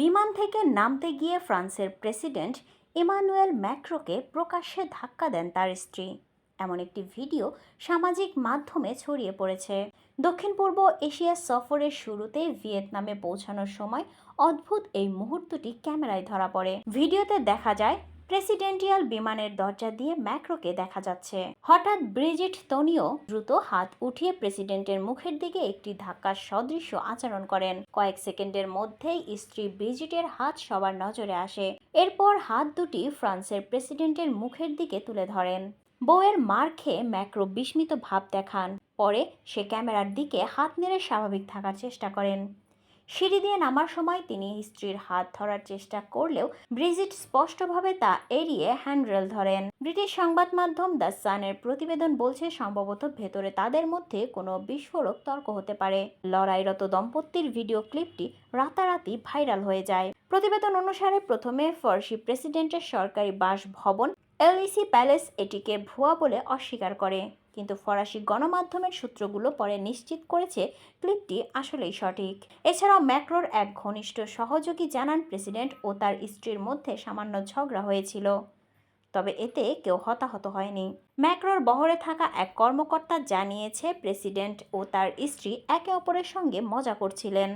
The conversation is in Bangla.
বিমান থেকে নামতে গিয়ে ফ্রান্সের প্রেসিডেন্ট ইমানুয়েল ম্যাক্রোকে প্রকাশ্যে ধাক্কা দেন তার স্ত্রী। এমন একটি ভিডিও সামাজিক মাধ্যমে ছড়িয়ে পড়েছে। দক্ষিণ পূর্ব এশিয়া সফরের শুরুতে ভিয়েতনামে পৌঁছানোর সময় অদ্ভুত এই মুহূর্তটি ক্যামেরায় ধরা পড়ে। ভিডিওতে দেখা যায় প্রেসিডেন্টিয়াল বিমানের দরজা দিয়ে ম্যাক্রোকে দেখা যাচ্ছে। হঠাৎ ব্রিজিট তোনিও দ্রুত হাত উঠিয়ে প্রেসিডেন্টের মুখের দিকে একটি ধাক্কার সদৃশ্য আচরণ করেন। কয়েক সেকেন্ডের মধ্যেই স্ত্রী ব্রিজিটের হাত সবার নজরে আসে। এরপর হাত দুটি ফ্রান্সের প্রেসিডেন্টের মুখের দিকে তুলে ধরেন। বউয়ের মার খেয়ে ম্যাক্রো বিস্মিত ভাব দেখান। পরে সে ক্যামেরার দিকে হাত নেড়ে স্বাভাবিক থাকার চেষ্টা করেন। সিঁড়ি দিয়ে নামার সময় তিনি স্ত্রীর হাত ধরার চেষ্টা করলেও ব্রিজিট স্পষ্টভাবে তা এড়িয়ে হ্যান্ডরেল ধরেন। ব্রিটিশ সংবাদ মাধ্যম দ্য সানের প্রতিবেদন বলছে, সম্ভবত ভেতরে তাদের মধ্যে কোনো বিস্ফোরক তর্ক হতে পারে। লড়াইরত দম্পতির ভিডিও ক্লিপটি রাতারাতি ভাইরাল হয়ে যায়। প্রতিবেদন অনুসারে প্রথমে ফরাসি প্রেসিডেন্টের সরকারি বাসভবন এলইসি প্যালেস এটিকে ভুয়া বলে অস্বীকার করে, কিন্তু ফরাসি গণমাধ্যমের সূত্রগুলো পরে নিশ্চিত করেছে ক্লিপটি আসলেই সঠিক। এছাড়াও ম্যাক্রোর এক ঘনিষ্ঠ সহযোগী জানান, প্রেসিডেন্ট ও তার স্ত্রীর মধ্যে সামান্য ঝগড়া হয়েছিল, তবে এতে কেউ হতাহত হয়নি। ম্যাক্রোর বহরে থাকা এক কর্মকর্তা জানিয়েছে, প্রেসিডেন্ট ও তার স্ত্রী একে অপরের সঙ্গে মজা করছিলেন।